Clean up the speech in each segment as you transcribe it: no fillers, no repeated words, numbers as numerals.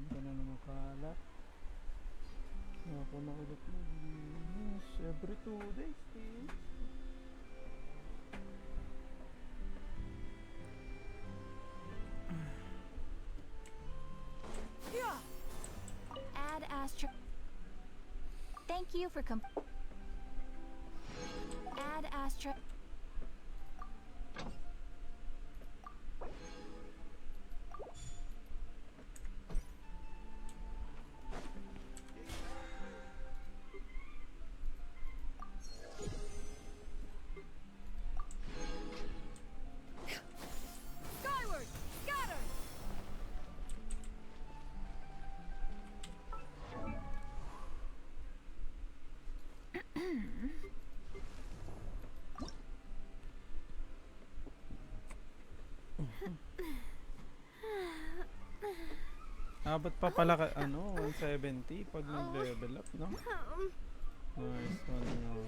Hindi na naman kalat. Ako na ulit maglinis. Every 2 days, please. Add Astra. Thank you for Add Astra. Skyward! Scatter! Abot pa pala ka, 170 pag nag-level up, no? Nice one, no?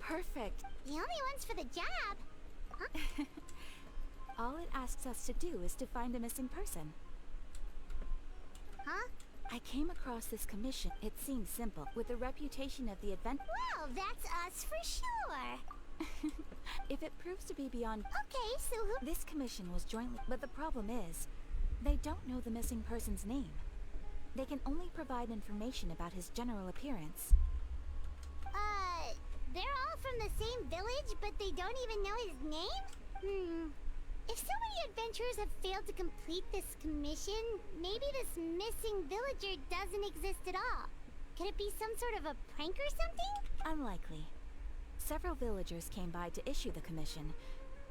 Perfect. The only ones for the job. Huh? All it asks us to do is to find a missing person. Huh? I came across this commission. It seems simple, with the reputation of the event. Well, that's us for sure. If it proves to be beyond... Okay, so who... This commission was jointly... But the problem is, they don't know the missing person's name. They can only provide information about his general appearance. They're all from the same village, but they don't even know his name? If so many adventurers have failed to complete this commission, maybe this missing villager doesn't exist at all. Could it be some sort of a prank or something? Unlikely. Several villagers came by to issue the commission,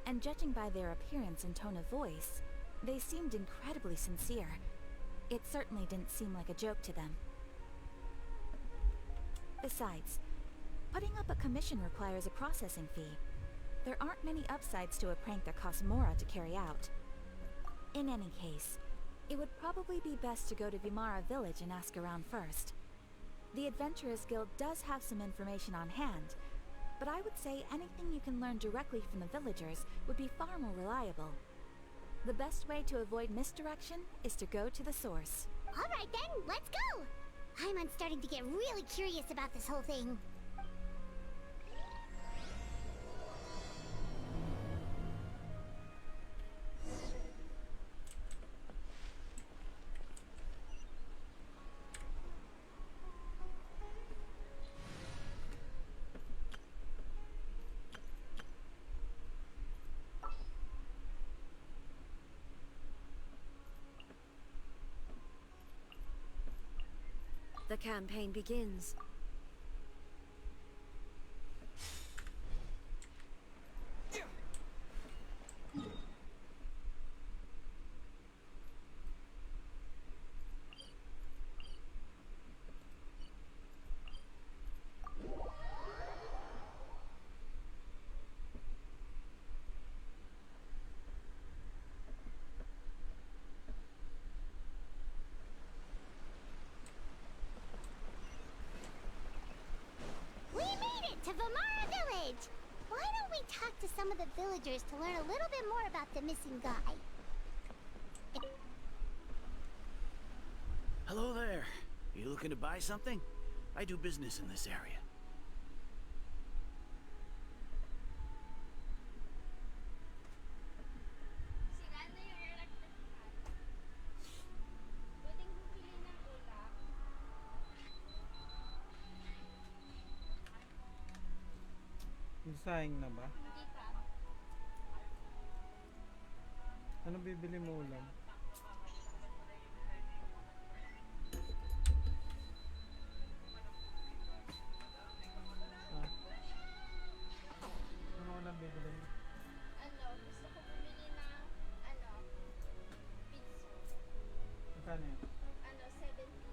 and judging by their appearance and tone of voice, they seemed incredibly sincere. It certainly didn't seem like a joke to them. Besides, putting up a commission requires a processing fee. There aren't many upsides to a prank that costs Mora to carry out. In any case, it would probably be best to go to Vimara village and ask around first. The Adventurers Guild does have some information on hand, but I would say anything you can learn directly from the villagers would be far more reliable. The best way to avoid misdirection is to go to the source. Alright then, let's go! I'm starting to get really curious about this whole thing. The campaign begins. To Vimara village! Why don't we talk to some of the villagers to learn a little bit more about the missing guy? Hello there. You looking to buy something? I do business in this area. Sira na yung electric fan. Pwedeng bumili ng ulam. Nasayang na ba? Hindi pa. Ano bibili mo ulam? Ah. Ano ulam bibili mo? Gusto ko bumili ng, pizza. Magkano yan? 70.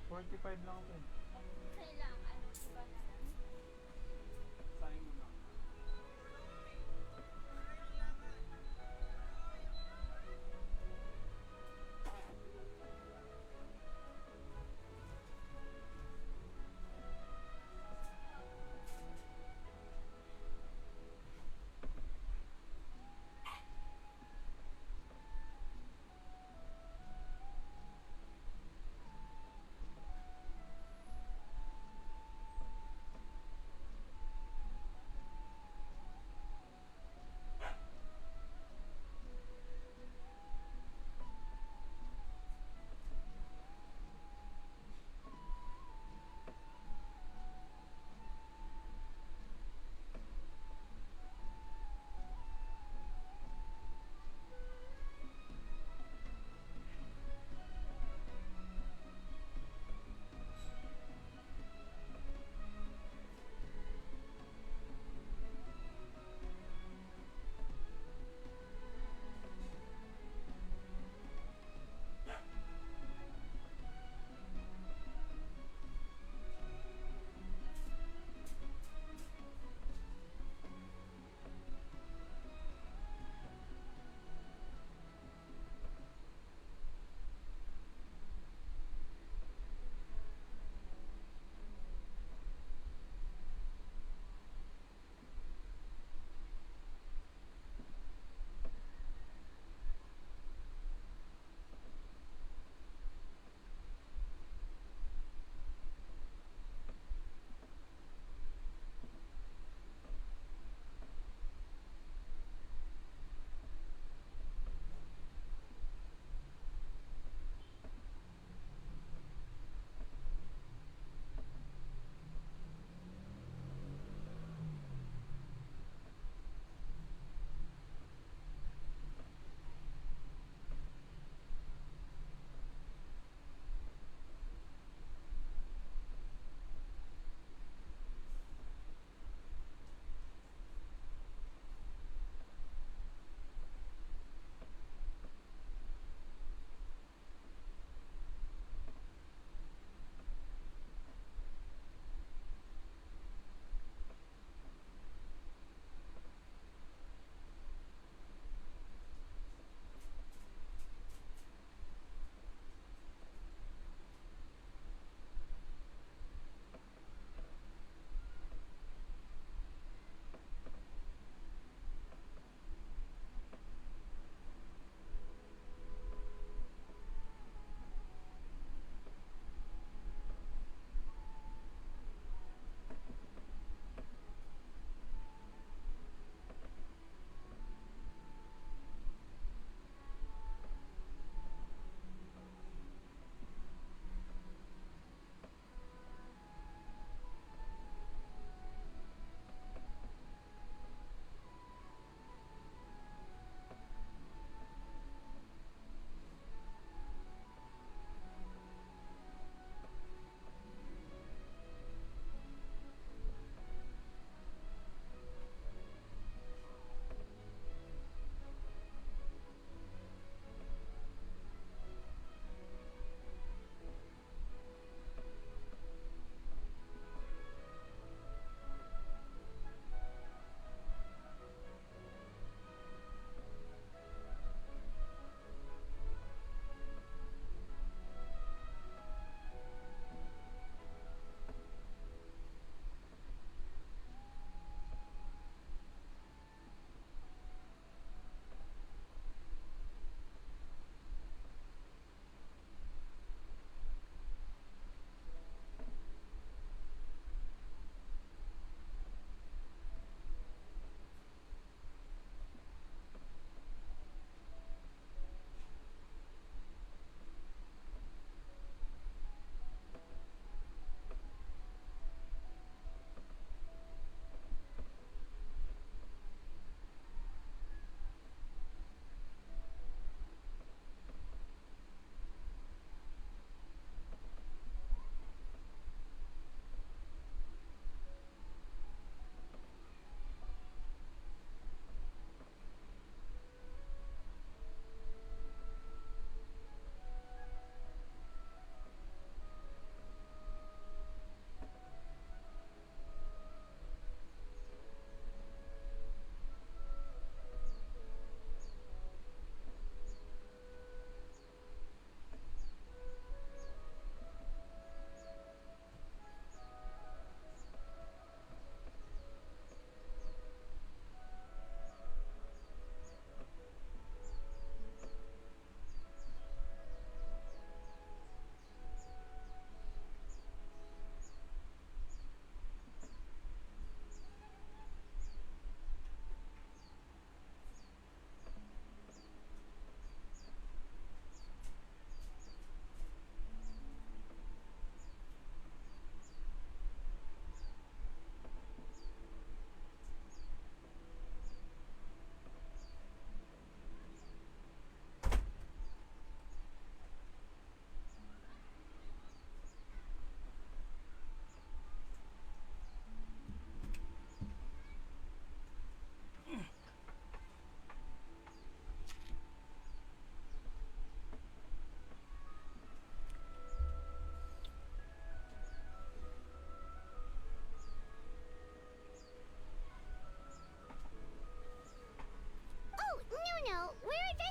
45 lang ako eh. Okay lang, iba na lang. Sayang mo lang.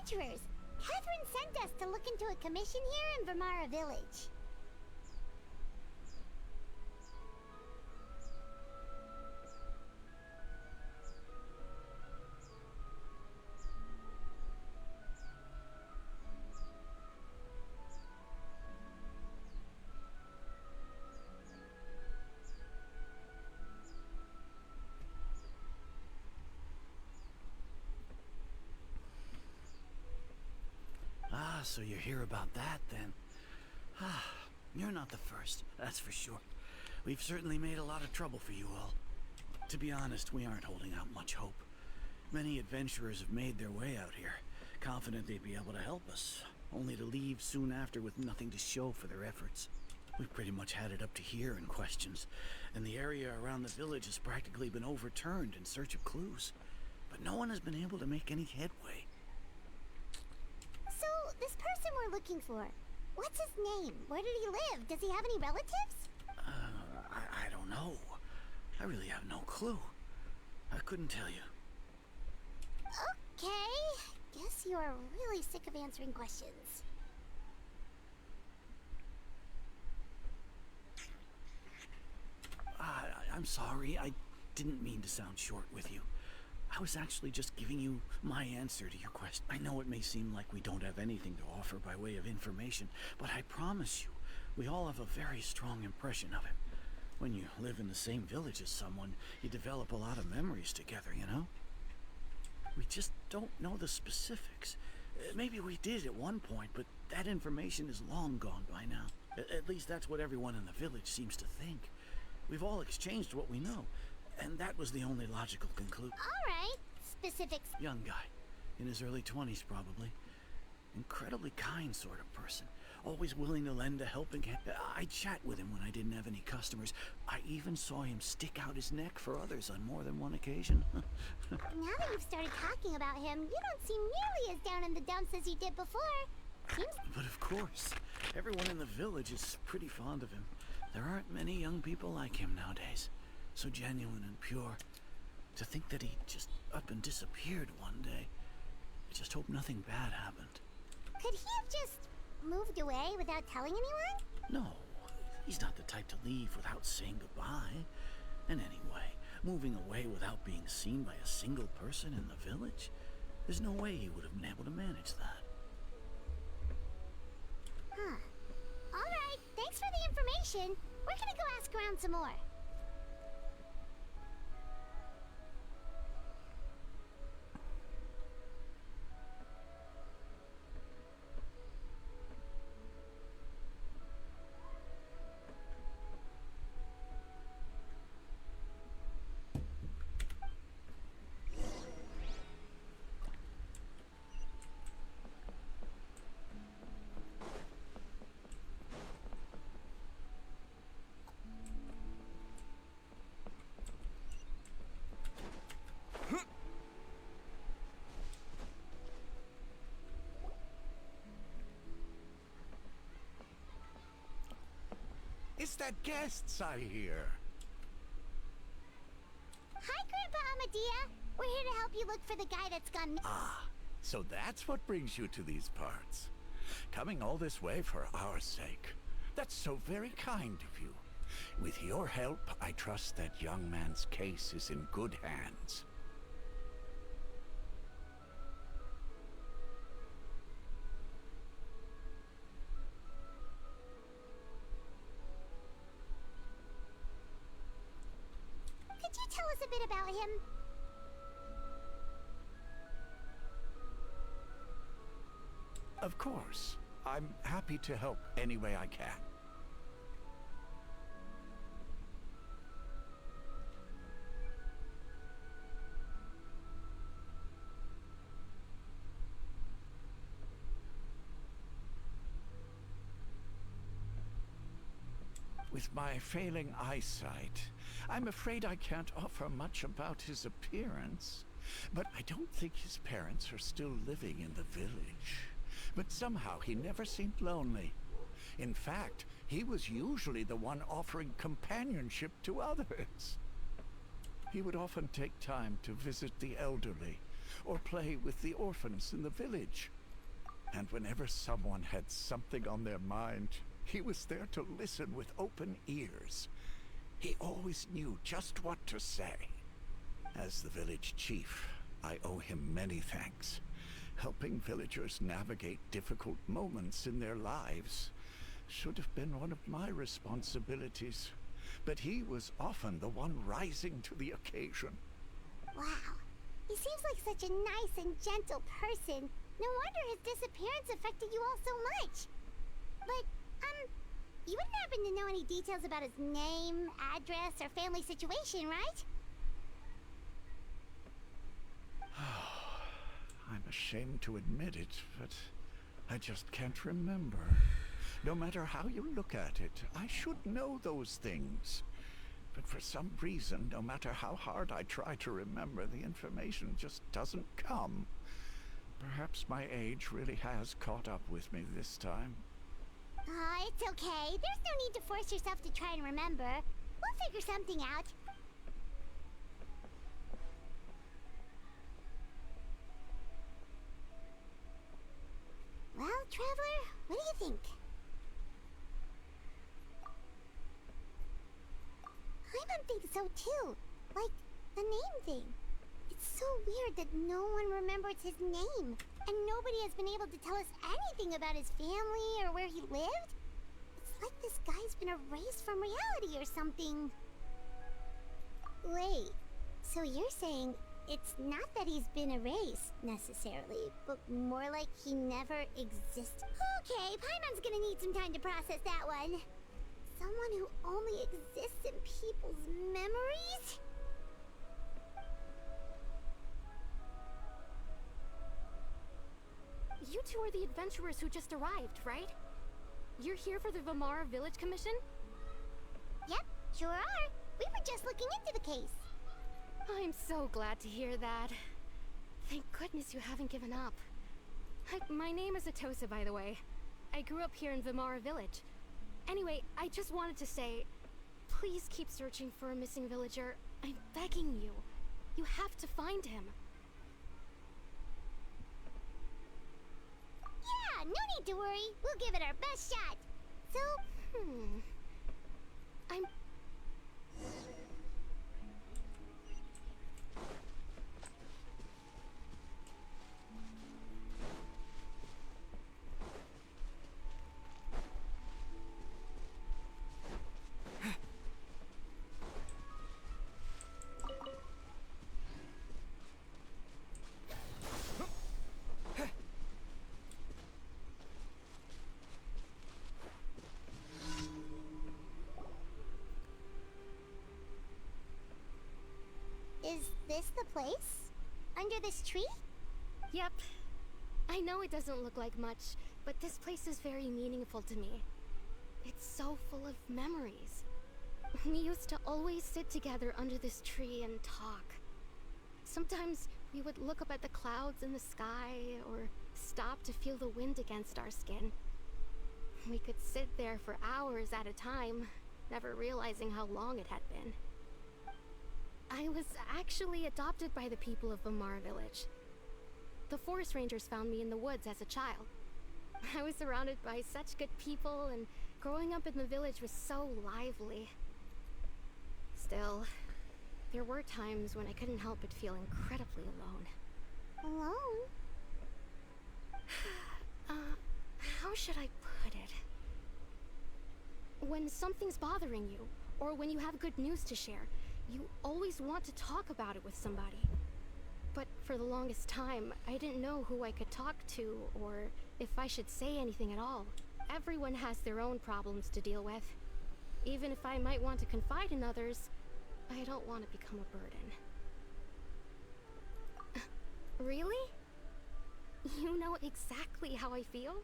adventurers. Catherine sent us to look into a commission here in Vermara Village. Ah, so you're here about that then. Ah, you're not the first, that's for sure. We've certainly made a lot of trouble for you all. To be honest, we aren't holding out much hope. Many adventurers have made their way out here, confident they'd be able to help us, only to leave soon after with nothing to show for their efforts. We've pretty much had it up to here in questions, and the area around the village has practically been overturned in search of clues. But no one has been able to make any headway. So, this person we're looking for, what's his name? Where did he live? Does he have any relatives? I don't know. I really have no clue. I couldn't tell you. Okay, guess you're really sick of answering questions. I'm sorry. I didn't mean to sound short with you. I was actually just giving you my answer to your question. I know it may seem like we don't have anything to offer by way of information, but I promise you, we all have a very strong impression of him. When you live in the same village as someone, you develop a lot of memories together, you know? We just don't know the specifics. Maybe we did at one point, but that information is long gone by now. At least that's what everyone in the village seems to think. We've all exchanged what we know, and that was the only logical conclusion. Alright, specifics. Young guy, in his early 20s probably. Incredibly kind sort of person, always willing to lend a helping hand. I'd chat with him when I didn't have any customers. I even saw him stick out his neck for others on more than one occasion. Now that you've started talking about him, you don't seem nearly as down in the dumps as you did before. Seems But of course, everyone in the village is pretty fond of him. There aren't many young people like him nowadays. So genuine and pure. To think that he just up and disappeared one day. I just hope nothing bad happened. Could he have just moved away without telling anyone? No, he's not the type to leave without saying goodbye. And anyway, moving away without being seen by a single person in the village, there's no way he would have been able to manage that. Huh. Alright, thanks for the information. We're gonna go ask around some more. It's that guests I hear. Hi, Grandpa Amadea. We're here to help you look for the guy that's gone. Ah, so that's what brings you to these parts. Coming all this way for our sake. That's so very kind of you. With your help, I trust that young man's case is in good hands. Could you tell us a bit about him? Of course. I'm happy to help any way I can. With my failing eyesight, I'm afraid I can't offer much about his appearance. But I don't think his parents are still living in the village. But somehow he never seemed lonely. In fact, he was usually the one offering companionship to others. He would often take time to visit the elderly, or play with the orphans in the village. And whenever someone had something on their mind, he was there to listen with open ears. He always knew just what to say. As the village chief, I owe him many thanks. Helping villagers navigate difficult moments in their lives should have been one of my responsibilities. But he was often the one rising to the occasion. Wow. He seems like such a nice and gentle person. No wonder his disappearance affected you all so much. But, you wouldn't happen to know any details about his name, address, or family situation, right? I'm ashamed to admit it, but I just can't remember. No matter how you look at it, I should know those things. But for some reason, no matter how hard I try to remember, the information just doesn't come. Perhaps my age really has caught up with me this time. It's okay. There's no need to force yourself to try and remember. We'll figure something out. Well, Traveler, what do you think? I don't think so too. Like, the name thing. It's so weird that no one remembers his name. And nobody has been able to tell us anything about his family or where he lived. It's like this guy's been erased from reality or something. Wait, so you're saying it's not that he's been erased, necessarily, but more like he never existed? Okay, Paimon's gonna need some time to process that one. Someone who only exists in people's memories? You two are the adventurers who just arrived, right? You're here for the Vamara Village Commission? Yep, sure are. We were just looking into the case. I'm so glad to hear that. Thank goodness you haven't given up. My name is Cswz, by the way. I grew up here in Vamara Village. Anyway, I just wanted to say, please keep searching for a missing villager. I'm begging you. You have to find him. Yeah, no need to worry. We'll give it our best shot. So, I'm... is this the place? Under this tree? Yep. I know it doesn't look like much, but this place is very meaningful to me. It's so full of memories. We used to always sit together under this tree and talk. Sometimes we would look up at the clouds in the sky, or stop to feel the wind against our skin. We could sit there for hours at a time, never realizing how long it had been. I was actually adopted by the people of Vamara Village. The forest rangers found me in the woods as a child. I was surrounded by such good people, and growing up in the village was so lively. Still, there were times when I couldn't help but feel incredibly alone. Alone? How should I put it? When something's bothering you, or when you have good news to share, you always want to talk about it with somebody. But for the longest time, I didn't know who I could talk to, or if I should say anything at all. Everyone has their own problems to deal with. Even if I might want to confide in others, I don't want to become a burden. Really? You know exactly how I feel?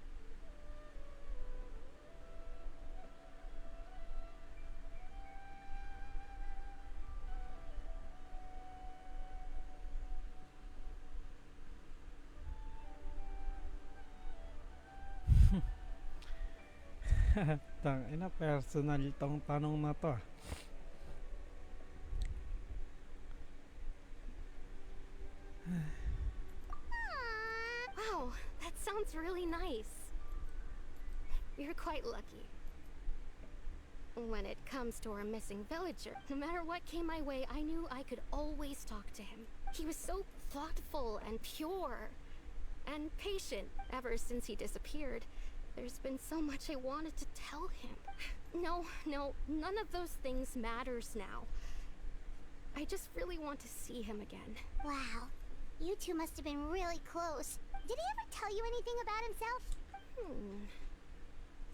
Tangina, personal tong tanong na to. Wow, that sounds really really nice. You're quite lucky. When it comes to our missing villager, no matter what came my way, I knew I could always talk to him. He was so thoughtful and pure and patient ever since he disappeared. There's been so much I wanted to tell him. No, none of those things matters now. I just really want to see him again. Wow. You two must have been really close. Did he ever tell you anything about himself?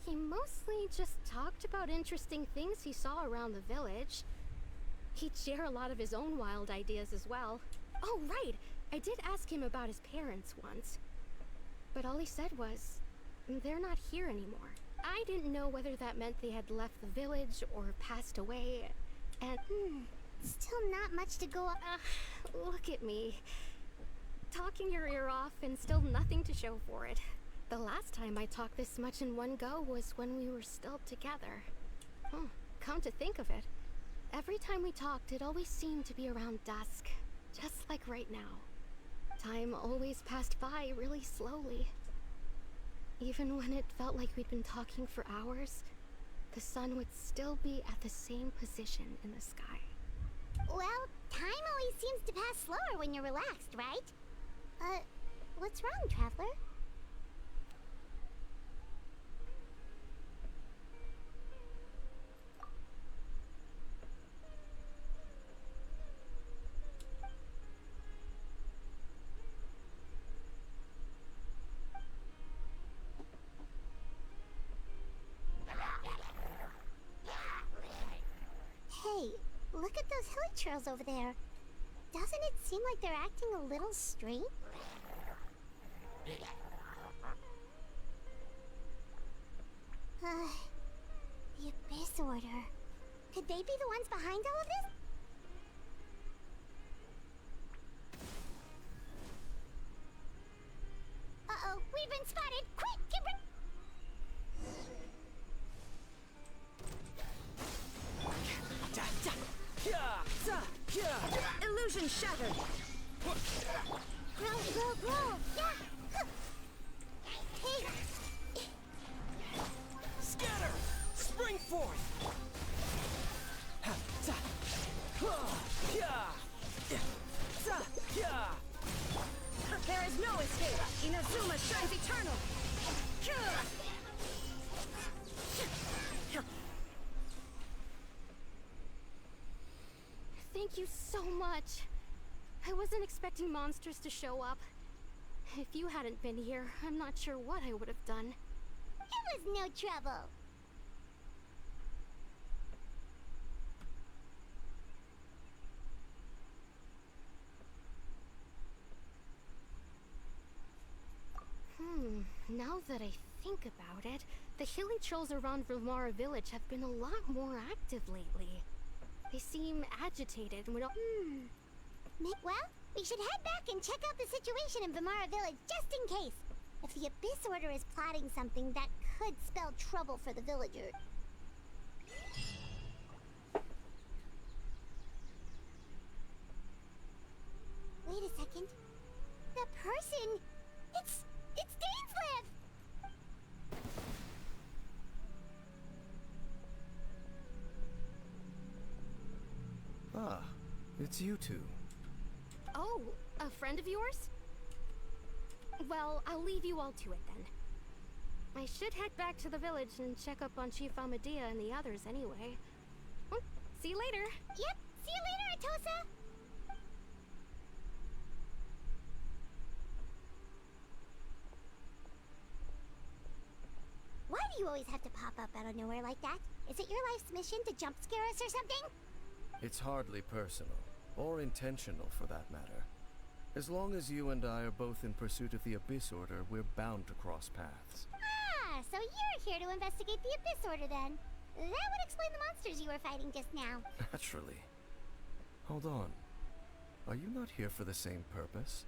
He mostly just talked about interesting things he saw around the village. He'd share a lot of his own wild ideas as well. Oh, right! I did ask him about his parents once. But all he said was, they're not here anymore. I didn't know whether that meant they had left the village or passed away, and... Still not much to go up. Look at me. Talking your ear off and still nothing to show for it. The last time I talked this much in one go was when we were still together. Come to think of it, every time we talked, it always seemed to be around dusk, just like right now. Time always passed by really slowly. Even when it felt like we'd been talking for hours, the sun would still be at the same position in the sky. Well, time always seems to pass slower when you're relaxed, right? What's wrong, Traveler? Hey, look at those hilly trails over there. Doesn't it seem like they're acting a little strange? The Abyss Order. Could they be the ones behind all of this? Uh-oh, we've been spotted! Quick, Illusion shattered. Grow! Yeah! Hey! Scatter! Spring forth! There is no escape. Inazuma shines eternal. Thank you so much. I wasn't expecting monsters to show up. If you hadn't been here, I'm not sure what I would have done. It was no trouble. Now that I think about it, the hilly trolls around Vilmara village have been a lot more active lately. They seem agitated and Well, we should head back and check out the situation in Vilmara village just in case. If the Abyss Order is plotting something, that could spell trouble for the villagers. Wait a second. The person... It's Dainslev! Ah, it's you two. Oh, a friend of yours? Well, I'll leave you all to it then. I should head back to the village and check up on Chief Amadea and the others anyway. Well, see you later. Yep, see you later, Atosa! Why do you always have to pop up out of nowhere like that? Is it your life's mission to jump scare us or something? It's hardly personal, or intentional for that matter. As long as you and I are both in pursuit of the Abyss Order, we're bound to cross paths. Ah, so you're here to investigate the Abyss Order then. That would explain the monsters you were fighting just now. Naturally. Hold on. Are you not here for the same purpose?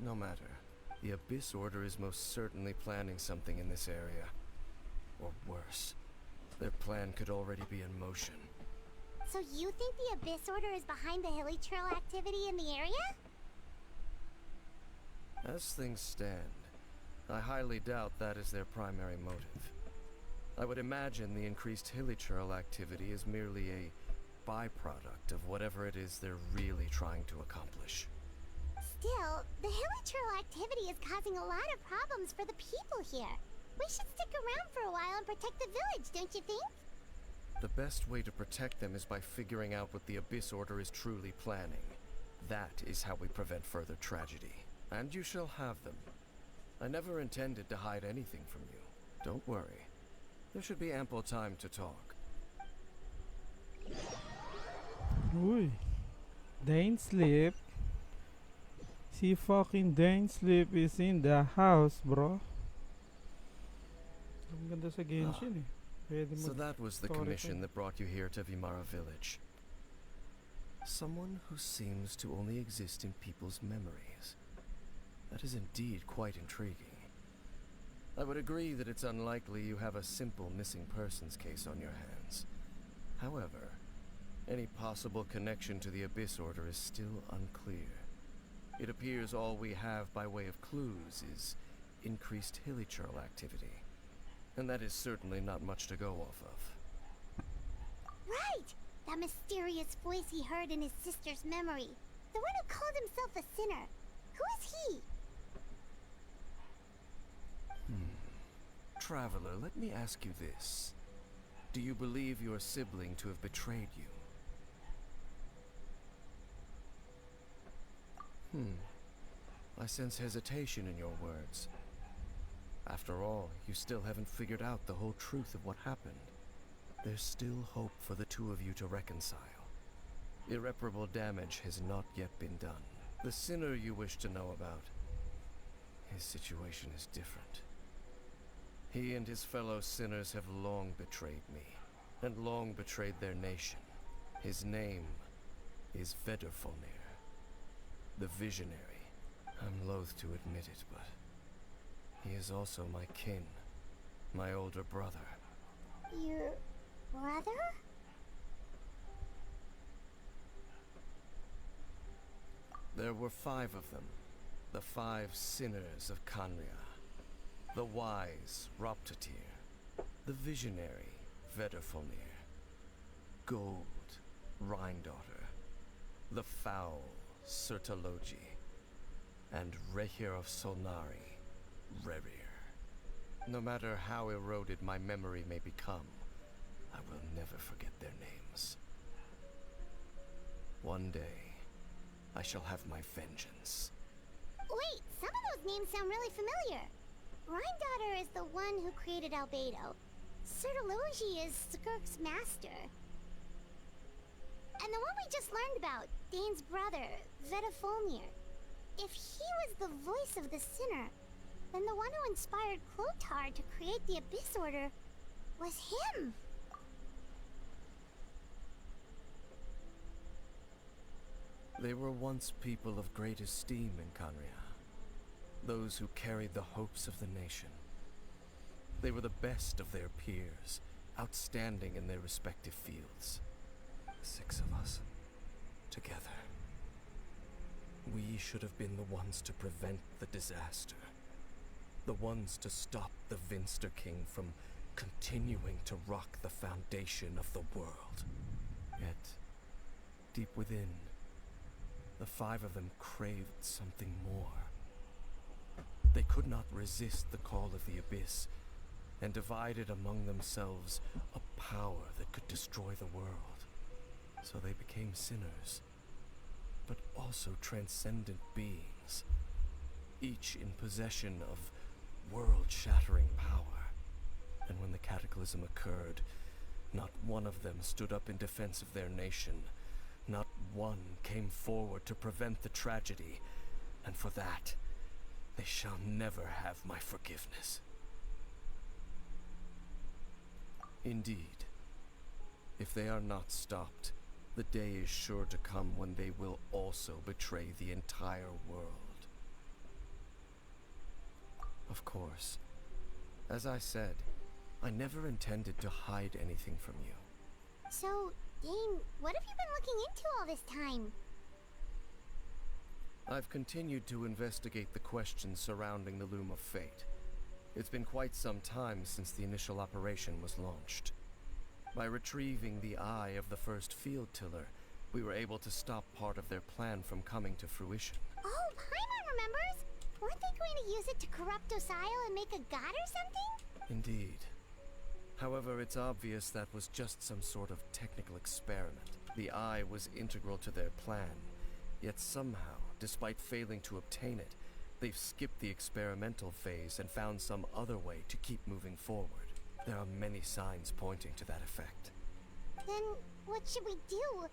No matter. The Abyss Order is most certainly planning something in this area. Or worse. Their plan could already be in motion. So you think the Abyss Order is behind the hilly trail activity in the area? As things stand, I highly doubt that is their primary motive. I would imagine the increased hilly trail activity is merely a byproduct of whatever it is they're really trying to accomplish. Still, the hilly trail activity is causing a lot of problems for the people here. We should stick around for a while and protect the village, don't you think? The best way to protect them is by figuring out what the Abyss Order is truly planning. That is how we prevent further tragedy. And you shall have them. I never intended to hide anything from you. Don't worry. There should be ample time to talk. Uy. Dane Sleep. Si fucking Dane Sleep is in the house, bro. Ang ganda sa Genshin eh. Pwede So that was the mag-story commission to. that brought you here to Vimara Village. Someone who seems to only exist in people's memories. That is indeed quite intriguing. I would agree that it's unlikely you have a simple missing persons case on your hands. However, any possible connection to the Abyss Order is still unclear. It appears all we have by way of clues is increased hilly trail activity. And that is certainly not much to go off of. Right! That mysterious voice he heard in his sister's memory. The one who called himself a sinner. Who is he? Traveler, let me ask you this. Do you believe your sibling to have betrayed you? I sense hesitation in your words. After all, you still haven't figured out the whole truth of what happened. There's still hope for the two of you to reconcile. Irreparable damage has not yet been done. The sinner you wish to know about, his situation is different. He and his fellow sinners have long betrayed me, and long betrayed their nation. His name is Vedrfolnir, the Visionary. I'm loath to admit it, but he is also my kin, my older brother. Your brother? There were 5 of them, the 5 sinners of Kanria. The wise Roptatir, the visionary Vedrfolnir, Gold Rhindaughter, the foul Sertalogi, and Rehir of Solnari, Rerir. No matter how eroded my memory may become, I will never forget their names. One day, I shall have my vengeance. Wait, some of those names sound really familiar. Rhindaughter is the one who created Albedo. Sertalogi is Skirk's master. And the one we just learned about, Dane's brother, Vedrfolnir. If he was the voice of the sinner, then the one who inspired Clotar to create the Abyss Order was him. They were once people of great esteem in Kanria. Those who carried the hopes of the nation. They were the best of their peers, outstanding in their respective fields. 6 of us, together. We should have been the ones to prevent the disaster. The ones to stop the Vinster King from continuing to rock the foundation of the world. Yet, deep within, the 5 of them craved something more. They could not resist the call of the Abyss, and divided among themselves a power that could destroy the world. So they became sinners, but also transcendent beings, each in possession of world-shattering power. And when the cataclysm occurred, not one of them stood up in defense of their nation. Not one came forward to prevent the tragedy, and for that, they shall never have my forgiveness. Indeed, if they are not stopped, the day is sure to come when they will also betray the entire world. Of course, as I said, I never intended to hide anything from you. So, Dane, what have you been looking into all this time? I've continued to investigate the questions surrounding the Loom of Fate. It's been quite some time since the initial operation was launched. By retrieving the eye of the first field tiller, we were able to stop part of their plan from coming to fruition. Oh, Paimon remembers! Weren't they going to use it to corrupt Osial and make a god or something? Indeed. However, it's obvious that was just some sort of technical experiment. The eye was integral to their plan, yet somehow, despite failing to obtain it, they've skipped the experimental phase and found some other way to keep moving forward. There are many signs pointing to that effect. Then what should we do?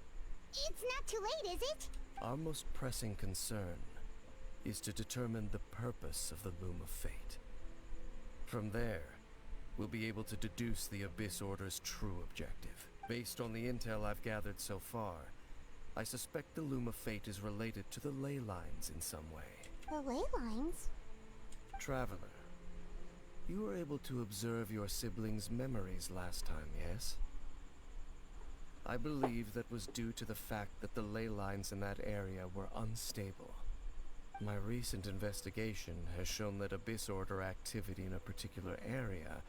It's not too late, is it? Our most pressing concern is to determine the purpose of the Loom of Fate. From there, we'll be able to deduce the Abyss Order's true objective. Based on the intel I've gathered so far, I suspect the Loom of Fate is related to the ley lines in some way. The ley lines? Traveler, you were able to observe your siblings' memories last time, yes? I believe that was due to the fact that the ley lines in that area were unstable. My recent investigation has shown that Abyss Order activity in a particular area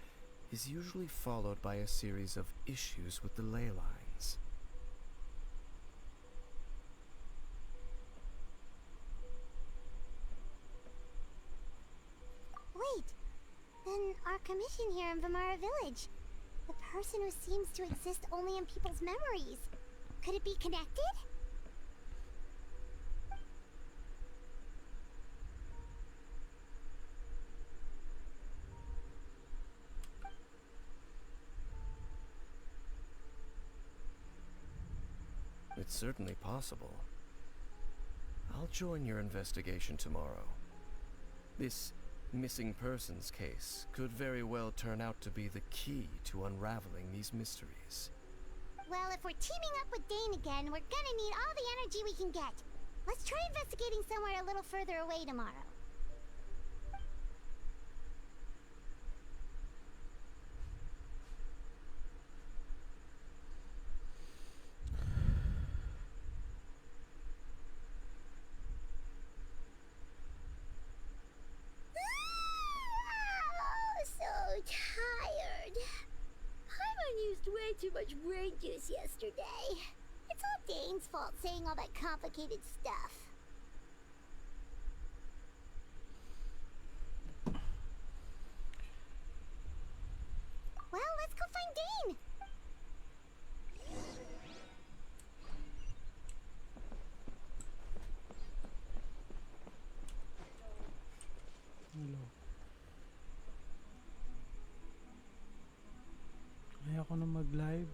is usually followed by a series of issues with the ley lines. Wait, then our commission here in Vamara Village, the person who seems to exist only in people's memories, could it be connected? It's certainly possible. I'll join your investigation tomorrow. This missing persons case could very well turn out to be the key to unraveling these mysteries. Well, if we're teaming up with Dane again, we're gonna need all the energy we can get. Let's try investigating somewhere a little further away tomorrow. So tired. Paimon used way too much brain juice yesterday. It's all Dane's fault saying all that complicated stuff. Well, let's go find Dane. Hello. Kaya ko na mag-live.